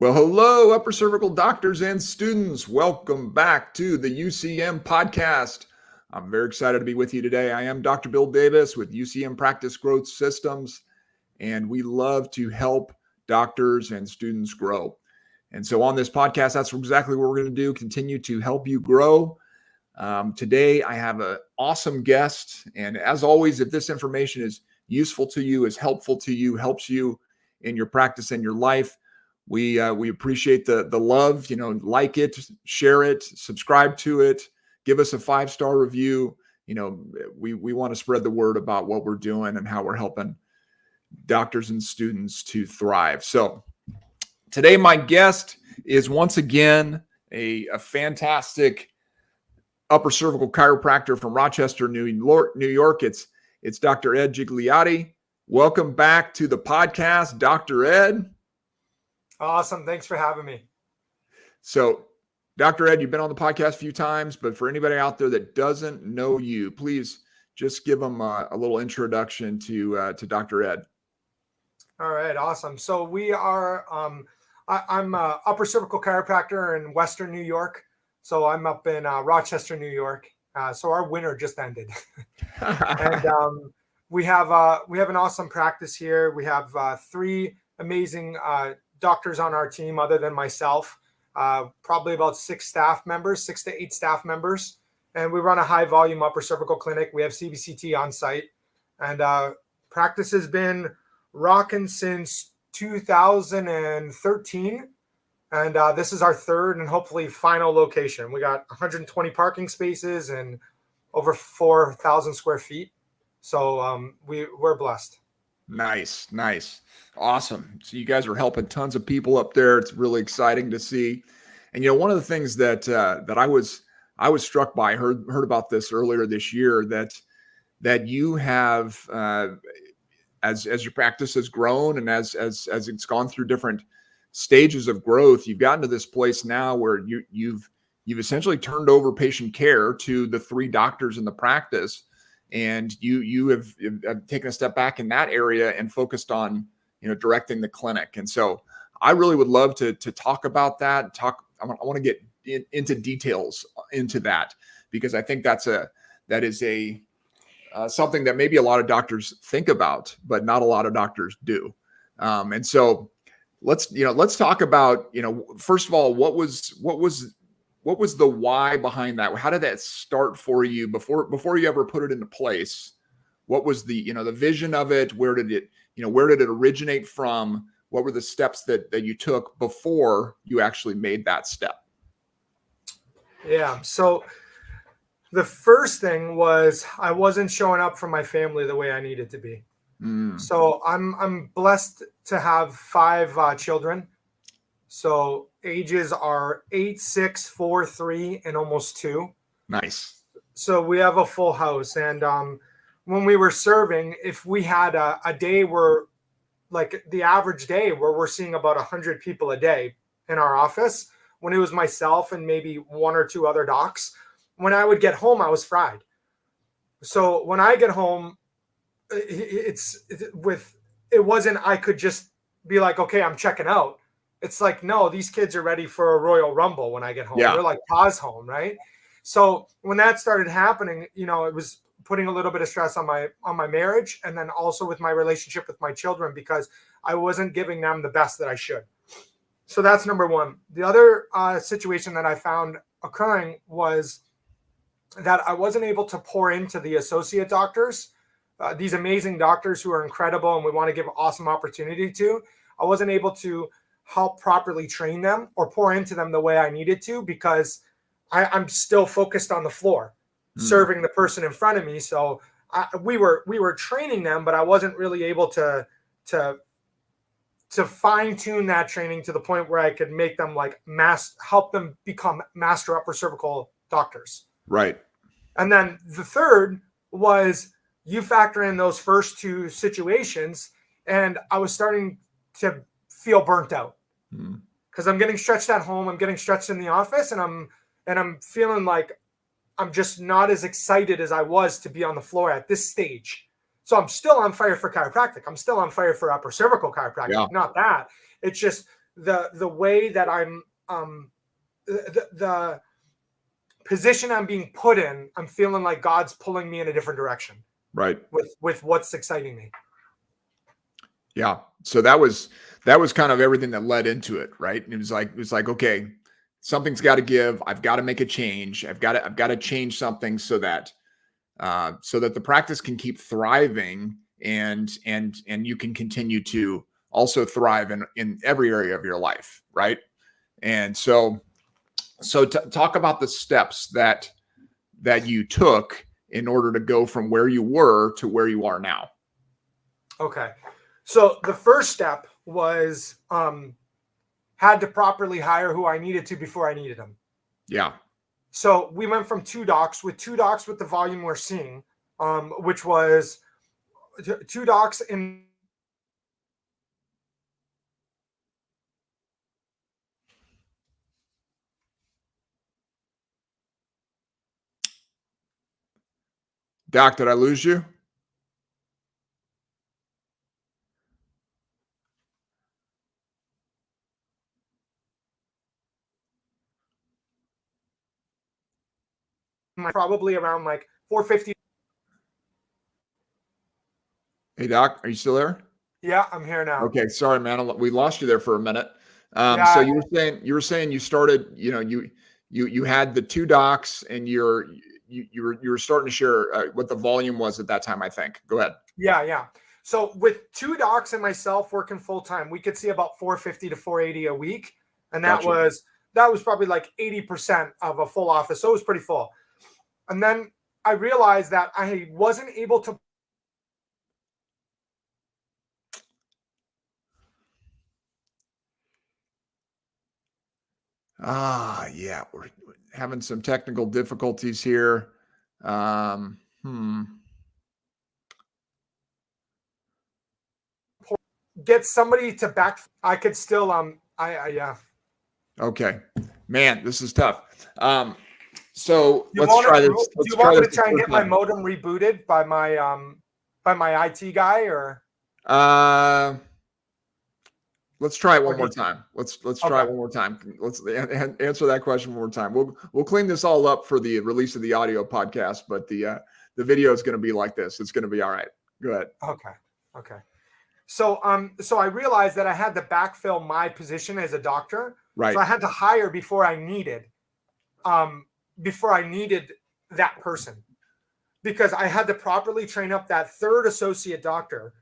Well, hello, upper cervical doctors and students. Welcome back to the UCM Podcast. I'm very excited to be with you today. I am Dr. Bill Davis with UCM Practice Growth Systems, and we love to help doctors and students grow. And so on this podcast, that's exactly what we're going to do, continue to help you grow. Today, I have an awesome guest. And as always, if this information is useful to you, is helpful to you, helps you in your practice and your life, we appreciate the love. Like it, share it, subscribe to it, give us a 5-star review. We want to spread the word about what we're doing and how we're helping doctors and students to thrive. So today, my guest is once again a fantastic upper cervical chiropractor from Rochester, New York. It's Dr. Ed Gigliotti. Welcome back to the podcast, Dr. Ed. Awesome. Thanks for having me. So, Dr. Ed, you've been on the podcast a few times, but for anybody out there that doesn't know you, please just give them a little introduction to Dr. Ed. All right. Awesome. So we are, I'm an upper cervical chiropractor in Western New York. So I'm up in Rochester, New York. So our winter just ended. And we have an awesome practice here. We have 3 amazing doctors on our team other than myself, probably about 6 to 8 staff members. And we run a high volume upper cervical clinic. We have CBCT on site, and practice has been rocking since 2013. And this is our 3rd and hopefully final location. We got 120 parking spaces and over 4,000 square feet. So we're blessed. Nice. Awesome. So you guys are helping tons of people up there. It's really exciting to see. And one of the things that I was struck by, heard about this earlier this year, that you have as your practice has grown and as it's gone through different stages of growth, you've gotten to this place now where you've essentially turned over patient care to the 3 doctors in the practice, and you have taken a step back in that area and focused on directing the clinic. And so I really would love to talk about that. I want to get into details into that, because I think that is something that maybe a lot of doctors think about, but not a lot of doctors do. And so let's talk about, first of all, what was the why behind that? How did that start for you before you ever put it into place? What was the vision of it? Where did it originate from? What were the steps that you took before you actually made that step? Yeah. So the first thing was I wasn't showing up for my family the way I needed to be. So I'm blessed to have 5 children. So ages are 8, 6, 4, 3, and almost 2. Nice. So we have a full house. And when we were serving, if we had a day where, like the average day where we're seeing about 100 people a day in our office, when it was myself and maybe 1 or 2 other docs, when I would get home, I was fried. So when I get home, it wasn't, I could just be like, okay, I'm checking out. It's like, no, these kids are ready for a Royal Rumble when I get home. Yeah. They're like pause home, right? So when that started happening, it was putting a little bit of stress on my marriage, and then also with my relationship with my children, because I wasn't giving them the best that I should. So that's number one. The other situation that I found occurring was that I wasn't able to pour into the associate doctors, these amazing doctors who are incredible and we want to give awesome opportunity to. I wasn't able to help properly train them or pour into them the way I needed to, because I'm still focused on the floor, serving the person in front of me. So we were training them, but I wasn't really able to fine tune that training to the point where I could make them help them become master upper cervical doctors. Right. And then the third was you factor in those first 2 situations, and I was starting to feel burnt out because I'm getting stretched at home. I'm getting stretched in the office, and I'm feeling like I'm just not as excited as I was to be on the floor at this stage. So I'm still on fire for chiropractic. I'm still on fire for upper cervical chiropractic. Yeah. Not that. It's just the way that I'm the position I'm being put in, I'm feeling like God's pulling me in a different direction. Right. With what's exciting me. Yeah. So that was kind of everything that led into it, right? And it was like, okay, something's got to give. I've got to make a change. I've got to change something so that the practice can keep thriving and you can continue to also thrive in every area of your life, right? And so talk about the steps that you took in order to go from where you were to where you are now. Okay. So the first step was had to properly hire who I needed to before I needed them. Yeah. So we went from two docs with the volume we're seeing, which was two docs in. Doc, did I lose you? Probably around like 450. Hey, Doc, are you still there? Yeah, I'm here now. Okay, sorry, man. We lost you there for a minute. Yeah. So you were saying you started. You had the two docs, and you were starting to share what the volume was at that time. I think. Go ahead. Yeah. So with two docs and myself working full time, we could see about 450 to 480 a week, and that was probably like 80% of a full office. So it was pretty full. And then I realized that I wasn't able to. Yeah, we're having some technical difficulties here. Get somebody to back. I could still yeah. Okay, man, this is tough. So let's try this. Do you want me to try and get my modem rebooted by my IT guy, or? Let's try it one more time. Let's try it one more time. Let's answer that question one more time. We'll clean this all up for the release of the audio podcast, but the video is going to be like this. It's going to be all right. Go ahead. Okay. So I realized that I had to backfill my position as a doctor. Right. So I had to hire before I needed that person, because I had to properly train up that third associate doctor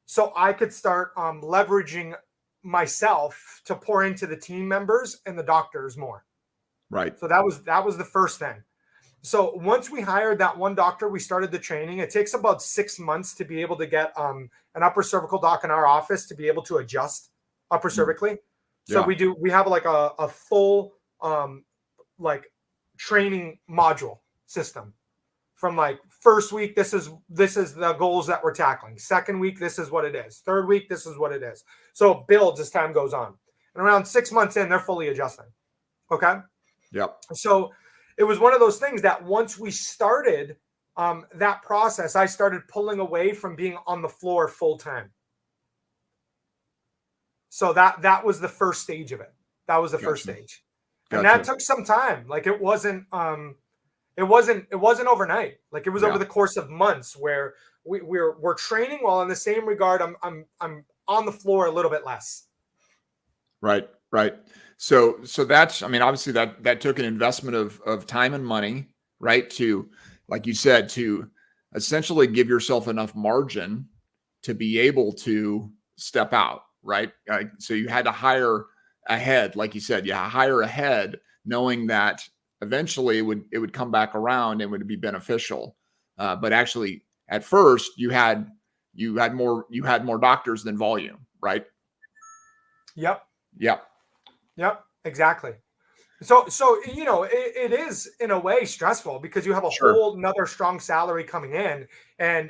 so I could start leveraging myself to pour into the team members and the doctors more. Right. So that was the first thing. So once we hired that one doctor, we started the training. It takes about 6 months to be able to get an upper cervical doc in our office to be able to adjust upper cervically. So we have like a full like training module system. From like first week, this is the goals that we're tackling. Second week, this is what it is. Third week, this is what it is. So it builds as time goes on. And around 6 months in, they're fully adjusting. Okay. Yep. So it was one of those things that once we started that process, I started pulling away from being on the floor full time. So that was the first stage of it. That was the first stage. And that took some time. Like it wasn't overnight. Like it was over the course of months where we're training while in the same regard I'm on the floor a little bit less. Right. So that's, I mean, obviously that took an investment of time and money, right? To, like you said, to essentially give yourself enough margin to be able to step out, right? So you had to hire ahead, like you said, hire ahead, knowing that eventually it would come back around and would be beneficial. But actually, at first, you had more doctors than volume, right? Yep. Yep. Exactly. So it is in a way stressful because you have a whole another strong salary coming in, and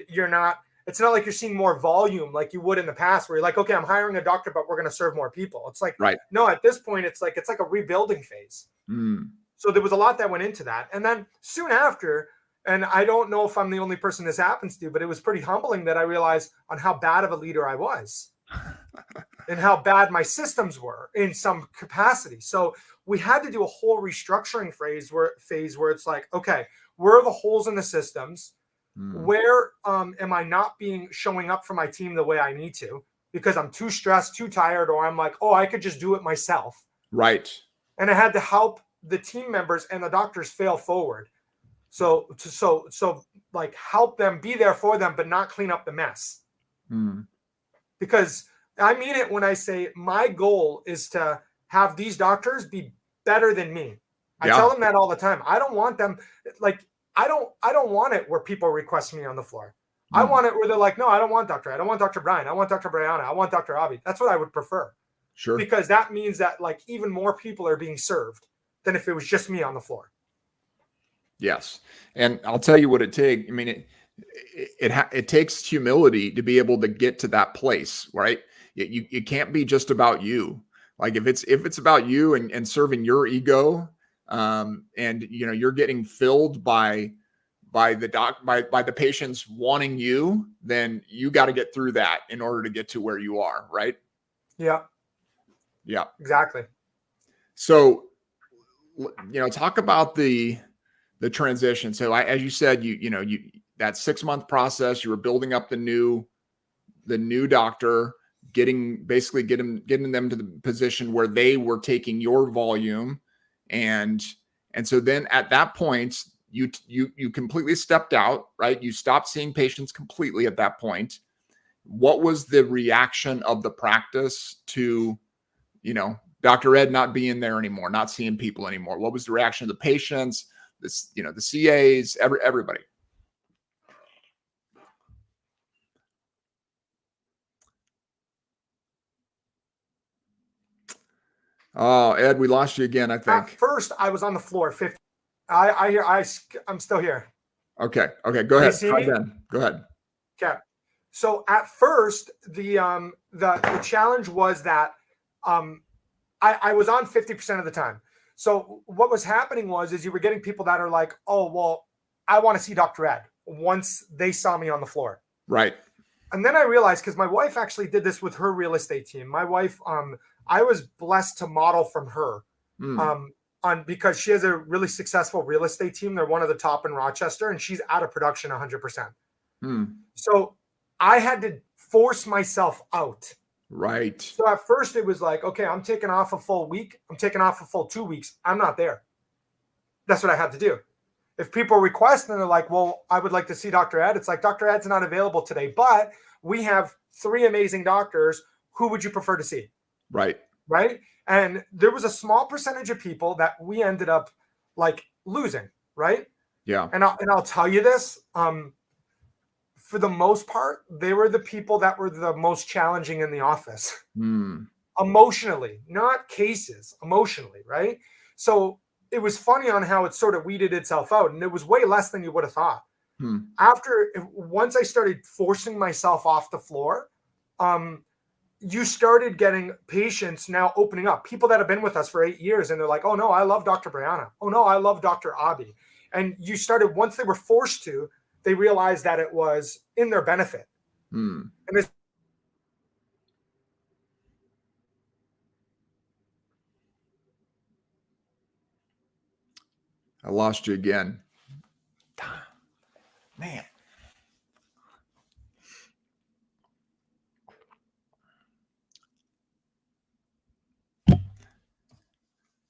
it's not like you're seeing more volume like you would in the past where you're like, okay, I'm hiring a doctor, but we're going to serve more people. It's like, no, at this point, it's like a rebuilding phase. So there was a lot that went into that. And then soon after, and I don't know if I'm the only person this happens to, but it was pretty humbling that I realized on how bad of a leader I was. and how bad my systems were in some capacity. So we had to do a whole restructuring phase where it's like, okay, where are the holes in the systems? Where am I not showing up for my team the way I need to because I'm too stressed, too tired, or I'm like, oh, I could just do it myself. Right. And I had to help the team members and the doctors fail forward. So like help them, be there for them, but not clean up the mess. Because I mean it when I say my goal is to have these doctors be better than me. I tell them that all the time. I don't want them like, I don't want it where people request me on the floor. I want it where they're like, no, I don't want Dr. Ed. I want Dr. Brian. I want Dr. Brianna. I want Dr. Abhi. That's what I would prefer. Sure. Because that means that like even more people are being served than if it was just me on the floor. Yes. And I'll tell you what it takes. I mean, it takes humility to be able to get to that place, right? You can't be just about you. Like if it's about you and serving your ego, and you're getting filled by the patients wanting you, then you got to get through that in order to get to where you are, right? Yeah. Yeah. Exactly. So, talk about the transition. So as you said, that 6-month process, you were building up the new doctor, getting them to the position where they were taking your volume. And so then at that point, you completely stepped out, right? You stopped seeing patients completely at that point. What was the reaction of the practice to, Dr. Ed not being there anymore, not seeing people anymore? What was the reaction of the patients, the CAs, everybody? Oh, Ed, we lost you again, I think. At first, I was on the floor. 50. I'm still here. Okay. Go ahead. Try again. Go ahead. Okay. So at first, the challenge was that I was on 50% of the time. So what was happening is you were getting people that are like, oh, well, I want to see Dr. Ed once they saw me on the floor. Right. And then I realized, because my wife actually did this with her real estate team. My wife, I was blessed to model from her because she has a really successful real estate team. They're one of the top in Rochester, and she's out of production 100%. So I had to force myself out. Right. So at first it was like, okay, I'm taking off a full week. I'm taking off a full 2 weeks. I'm not there. That's what I had to do. If people request and they're like, well, I would like to see Dr. Ed. It's like, Dr. Ed's not available today, but we have 3 amazing doctors. Who would you prefer to see? Right. Right. And there was a small percentage of people that we ended up like losing. Right. Yeah. And I'll tell you this, for the most part, they were the people that were the most challenging in the office. Emotionally, not cases, emotionally. Right. So it was funny on how it sort of weeded itself out, and it was way less than you would have thought. Once I started forcing myself off the floor, you started getting patients now opening up, people that have been with us for 8 years, and they're like, oh no, I love Dr. Brianna. Oh no, I love Dr. Abhi. And you started, once they were forced to, they realized that it was in their benefit. And it's, I lost you again. Man.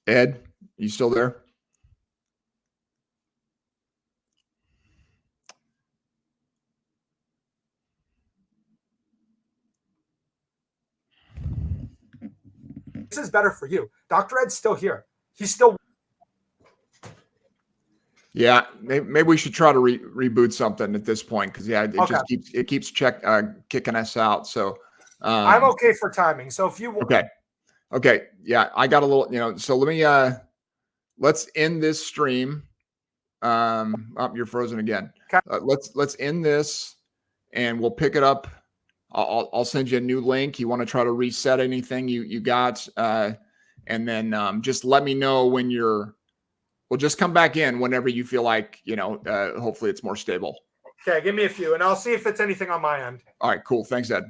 Ed, you still there? this is better for you. Dr. Ed's still here. He's still. Yeah, maybe we should try to reboot something at this point, because just keeps kicking us out. So I'm okay for timing. So if you okay, yeah, I got a little, so let me let's end this stream. You're frozen again. Okay. Let's end this, and we'll pick it up. I'll send you a new link. You want to try to reset anything you got, and then just let me know when we'll just come back in whenever you feel like, hopefully it's more stable. Okay, give me a few, and I'll see if it's anything on my end. All right, cool. Thanks, Ed.